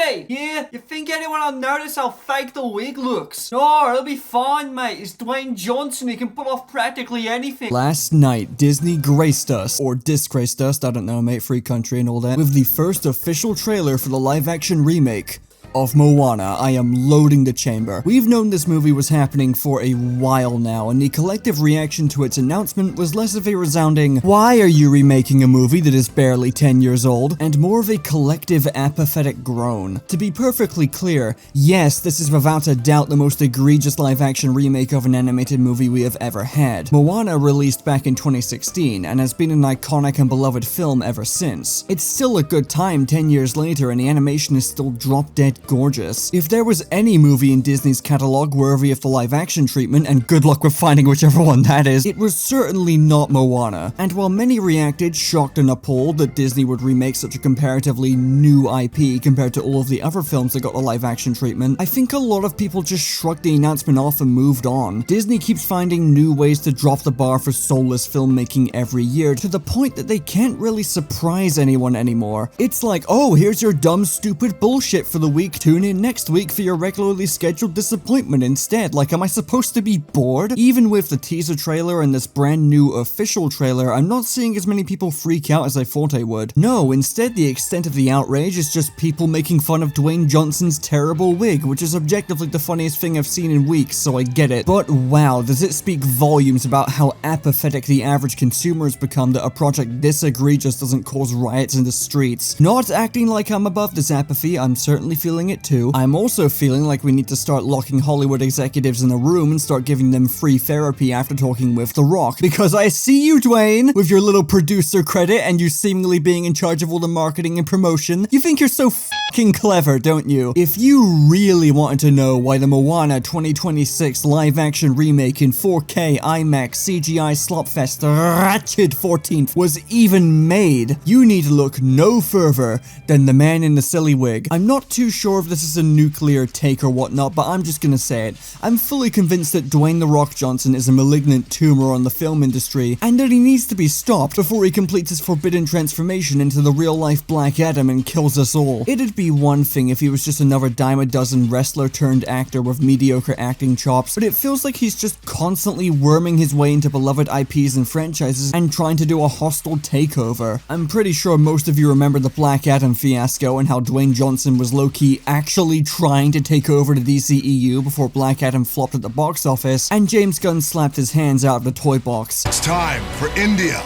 Kirby! Yeah, you think anyone will notice how fake the wig looks? No, it'll be fine, mate. It's Dwayne Johnson. He can pull off practically anything. Last night, Disney graced us, or disgraced us, I don't know, mate, free country and all that, with the first official trailer for the live-action remake of Moana. I am loading the chamber. We've known this movie was happening for a while now, and the collective reaction to its announcement was less of a resounding, "Why are you remaking a movie that is barely 10 years old?" and more of a collective apathetic groan. To be perfectly clear, yes, this is without a doubt the most egregious live-action remake of an animated movie we have ever had. Moana released back in 2016, and has been an iconic and beloved film ever since. It's still a good time 10 years later, and the animation is still drop-dead gorgeous. If there was any movie in Disney's catalog worthy of the live-action treatment, and good luck with finding whichever one that is, it was certainly not Moana. And while many reacted shocked and appalled that Disney would remake such a comparatively new IP compared to all of the other films that got the live-action treatment, I think a lot of people just shrugged the announcement off and moved on. Disney keeps finding new ways to drop the bar for soulless filmmaking every year, to the point that they can't really surprise anyone anymore. It's like, oh, here's your dumb, stupid bullshit for the week. Tune in next week for your regularly scheduled disappointment instead. Like, am I supposed to be bored? Even with the teaser trailer and this brand new official trailer, I'm not seeing as many people freak out as I thought I would. No, instead the extent of the outrage is just people making fun of Dwayne Johnson's terrible wig, which is objectively the funniest thing I've seen in weeks, so I get it. But wow, does it speak volumes about how apathetic the average consumer has become that a project this egregious doesn't cause riots in the streets. Not acting like I'm above this apathy, I'm certainly feeling it too. I'm also feeling like we need to start locking Hollywood executives in a room and start giving them free therapy after talking with The Rock. Because I see you, Dwayne, with your little producer credit and you seemingly being in charge of all the marketing and promotion. You think you're so fucking clever, don't you? If you really wanted to know why the Moana 2026 live-action remake in 4K IMAX CGI slopfest Ratchet 14th was even made, you need to look no further than the man in the silly wig. I'm not too sure if this is a nuclear take or whatnot, but I'm just gonna say it. I'm fully convinced that Dwayne "The Rock" Johnson is a malignant tumor on the film industry, and that he needs to be stopped before he completes his forbidden transformation into the real-life Black Adam and kills us all. It'd be one thing if he was just another dime-a-dozen wrestler turned actor with mediocre acting chops, but it feels like he's just constantly worming his way into beloved IPs and franchises and trying to do a hostile takeover. I'm pretty sure most of you remember the Black Adam fiasco and how Dwayne Johnson was low-key actually trying to take over the DCEU before Black Adam flopped at the box office, and James Gunn slapped his hands out of the toy box. It's time for India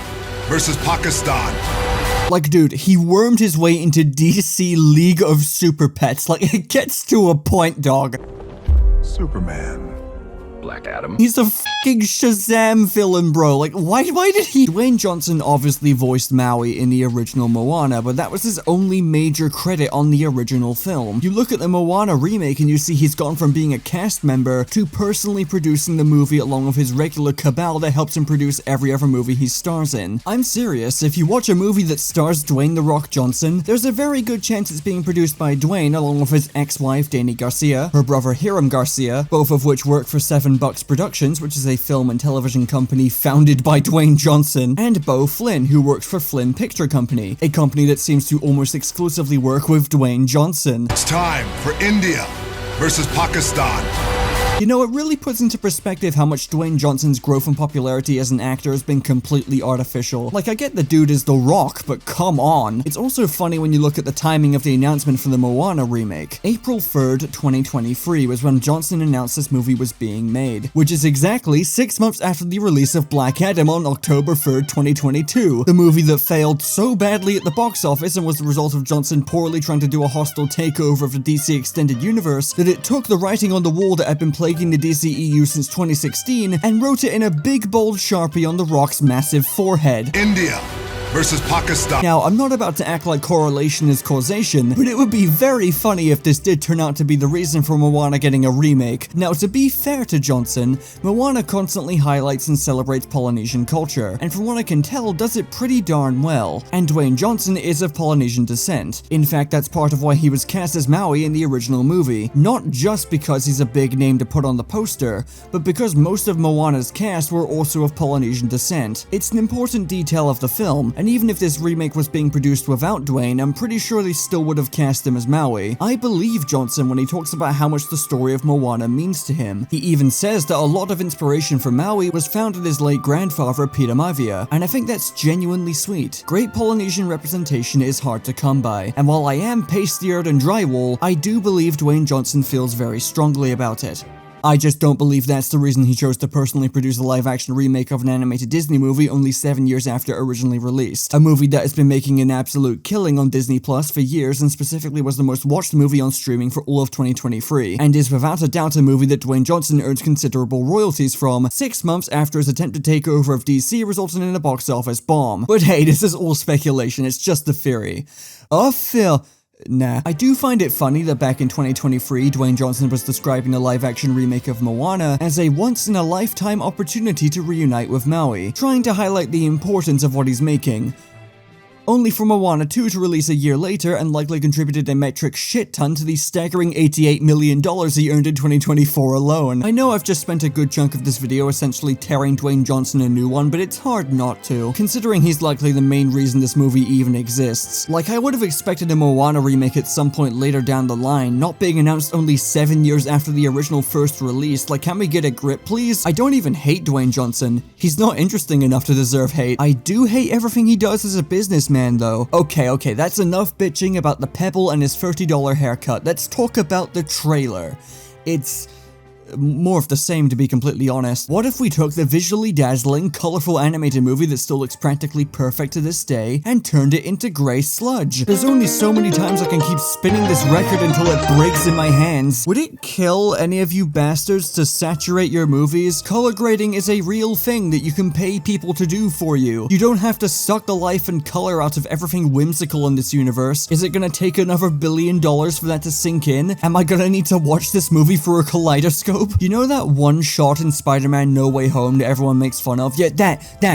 versus Pakistan. Like, dude, he wormed his way into DC League of Super Pets. Like, it gets to a point, dog. Superman. Black Adam. He's a fucking Shazam villain, bro. Like, why did he? Dwayne Johnson obviously voiced Maui in the original Moana, but that was his only major credit on the original film. You look at the Moana remake and you see he's gone from being a cast member to personally producing the movie along with his regular cabal that helps him produce every other movie he stars in. I'm serious, if you watch a movie that stars Dwayne "The Rock" Johnson, there's a very good chance it's being produced by Dwayne along with his ex-wife Dani Garcia, her brother Hiram Garcia, both of which work for Seven Bucks Productions, which is a film and television company founded by Dwayne Johnson, and Beau Flynn, who works for Flynn Picture Company, a company that seems to almost exclusively work with Dwayne Johnson. It's time for India versus Pakistan. You know, it really puts into perspective how much Dwayne Johnson's growth in popularity as an actor has been completely artificial. Like, I get the dude is The Rock, but come on. It's also funny when you look at the timing of the announcement for the Moana remake. April 3rd, 2023 was when Johnson announced this movie was being made, which is exactly 6 months after the release of Black Adam on October 3rd, 2022, the movie that failed so badly at the box office and was the result of Johnson poorly trying to do a hostile takeover of the DC Extended Universe that it took the writing on the wall that had been plaguing the DCEU since 2016 and wrote it in a big bold Sharpie on The Rock's massive forehead. India versus Pakistan. Now, I'm not about to act like correlation is causation, but it would be very funny if this did turn out to be the reason for Moana getting a remake. Now, to be fair to Johnson, Moana constantly highlights and celebrates Polynesian culture, and from what I can tell, does it pretty darn well. And Dwayne Johnson is of Polynesian descent. In fact, that's part of why he was cast as Maui in the original movie. Not just because he's a big name to put on the poster, but because most of Moana's cast were also of Polynesian descent. It's an important detail of the film, And even if this remake was being produced without Dwayne, I'm pretty sure they still would have cast him as Maui. I believe Johnson when he talks about how much the story of Moana means to him. He even says that a lot of inspiration for Maui was found in his late grandfather Peter Maivia, and I think that's genuinely sweet. Great Polynesian representation is hard to come by, and while I am pastier than drywall, I do believe Dwayne Johnson feels very strongly about it. I just don't believe that's the reason he chose to personally produce a live-action remake of an animated Disney movie only 7 years after originally released. A movie that has been making an absolute killing on Disney Plus for years and specifically was the most watched movie on streaming for all of 2023, and is without a doubt a movie that Dwayne Johnson earns considerable royalties from, 6 months after his attempted takeover of DC resulted in a box office bomb. But hey, this is all speculation, it's just a theory. Nah. I do find it funny that back in 2023, Dwayne Johnson was describing the live-action remake of Moana as a once-in-a-lifetime opportunity to reunite with Maui, trying to highlight the importance of what he's making. Only for Moana 2 to release a year later and likely contributed a metric shit ton to the staggering $88 million he earned in 2024 alone. I know I've just spent a good chunk of this video essentially tearing Dwayne Johnson a new one, but it's hard not to, considering he's likely the main reason this movie even exists. Like, I would have expected a Moana remake at some point later down the line, not being announced only 7 years after the original first release. Like, can we get a grip, please? I don't even hate Dwayne Johnson. He's not interesting enough to deserve hate. I do hate everything he does as a businessman though. Okay, that's enough bitching about the Pebble and his $30 haircut. Let's talk about the trailer. It's more of the same, to be completely honest. What if we took the visually dazzling, colorful animated movie that still looks practically perfect to this day and turned it into grey sludge? There's only so many times I can keep spinning this record until it breaks in my hands. Would it kill any of you bastards to saturate your movies? Color grading is a real thing that you can pay people to do for you. You don't have to suck the life and color out of everything whimsical in this universe. Is it gonna take another $1 billion for that to sink in? Am I gonna need to watch this movie through a kaleidoscope? You know that one shot in Spider-Man No Way Home that everyone makes fun of? Yeah,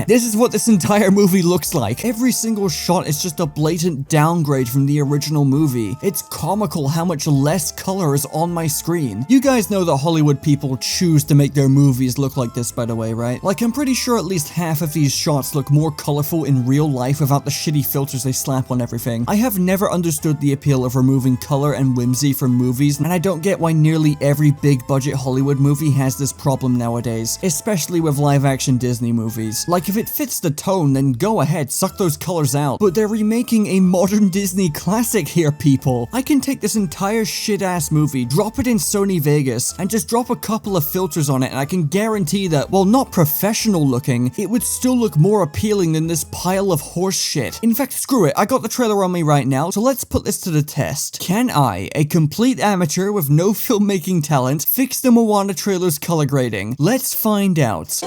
this is what this entire movie looks like. Every single shot is just a blatant downgrade from the original movie. It's comical how much less color is on my screen. You guys know that Hollywood people choose to make their movies look like this, by the way, right? Like, I'm pretty sure at least half of these shots look more colorful in real life without the shitty filters they slap on everything. I have never understood the appeal of removing color and whimsy from movies, and I don't get why nearly every big-budget Hollywood movie has this problem nowadays, especially with live-action Disney movies. Like, if it fits the tone, then go ahead, suck those colors out. But they're remaking a modern Disney classic here, people. I can take this entire shit-ass movie, drop it in Sony Vegas, and just drop a couple of filters on it, and I can guarantee that, while not professional looking, it would still look more appealing than this pile of horse shit. In fact, screw it, I got the trailer on me right now, so let's put this to the test. Can I, a complete amateur with no filmmaking talent, fix the Moana trailer's color grading? Let's find out.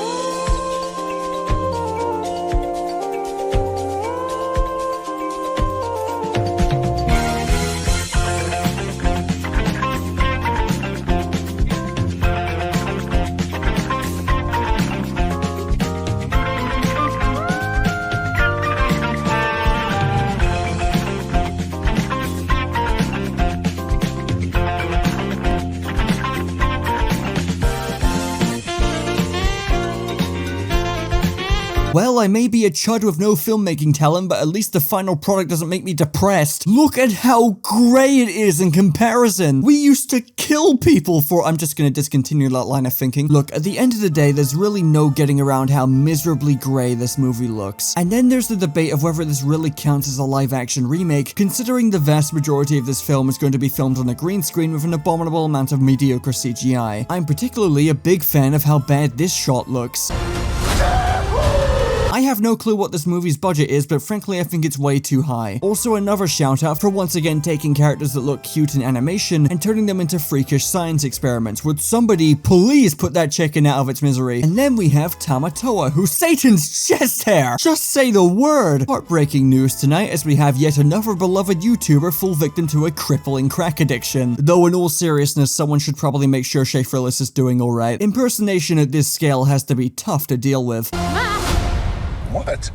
Well, I may be a chud with no filmmaking talent, but at least the final product doesn't make me depressed. Look at how grey it is in comparison. We used to kill people for— I'm just gonna discontinue that line of thinking. Look, at the end of the day, there's really no getting around how miserably grey this movie looks. And then there's the debate of whether this really counts as a live-action remake, considering the vast majority of this film is going to be filmed on a green screen with an abominable amount of mediocre CGI. I'm particularly a big fan of how bad this shot looks. I have no clue what this movie's budget is, but frankly I think it's way too high. Also, another shout out for once again taking characters that look cute in animation and turning them into freakish science experiments. Would somebody please put that chicken out of its misery? And then we have Tamatoa, who's Satan's chest hair! Just say the word! Heartbreaking news tonight as we have yet another beloved YouTuber fall victim to a crippling crack addiction. Though in all seriousness, someone should probably make sure Shay Frillis is doing alright. Impersonation at this scale has to be tough to deal with. What?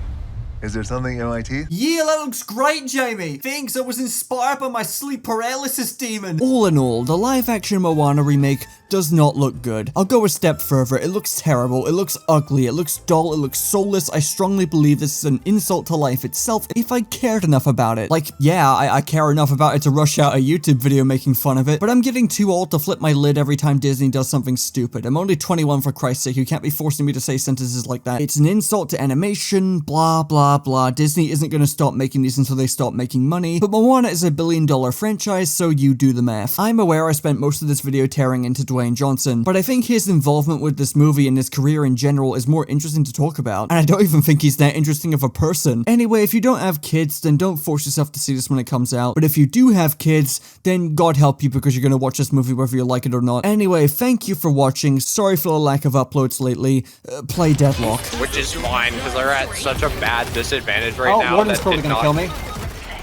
Is there something in my teeth? Yeah, that looks great, Jamie. Thanks, I was inspired by my sleep paralysis demon. All in all, the live-action Moana remake does not look good. I'll go a step further. It looks terrible. It looks ugly. It looks dull. It looks soulless. I strongly believe this is an insult to life itself if I cared enough about it. Like, yeah, I care enough about it to rush out a YouTube video making fun of it, but I'm getting too old to flip my lid every time Disney does something stupid. I'm only 21 for Christ's sake. You can't be forcing me to say sentences like that. It's an insult to animation, blah, blah, blah. Disney isn't going to stop making these until they stop making money, but Moana is a $1 billion franchise, so you do the math. I'm aware I spent most of this video tearing into Dwayne Johnson, but I think his involvement with this movie and his career in general is more interesting to talk about, and I don't even think he's that interesting of a person. Anyway, if you don't have kids, then don't force yourself to see this when it comes out, but if you do have kids, then God help you because you're gonna watch this movie whether you like it or not. Anyway, thank you for watching. Sorry for the lack of uploads lately. Play Deadlock. Which is fine, because they're at such a bad disadvantage right now. Warden's that probably did gonna kill me.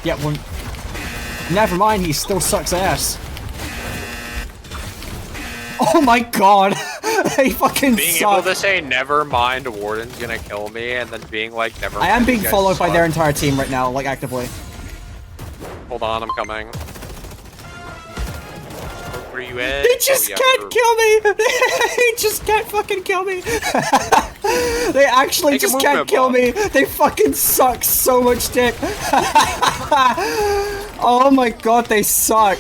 Yeah, never mind, he still sucks ass. Oh my god! He fucking Being sucks. able to say, never mind, Warden's gonna kill me, and then being like, never mind. I am being you guys followed by suck. their entire team right now, like actively. Hold on, I'm coming. Where are you at? He just can't kill me! He just can't fucking kill me! They actually Make a just can't movement kill block. me! They fucking suck so much dick! Oh my god, they suck!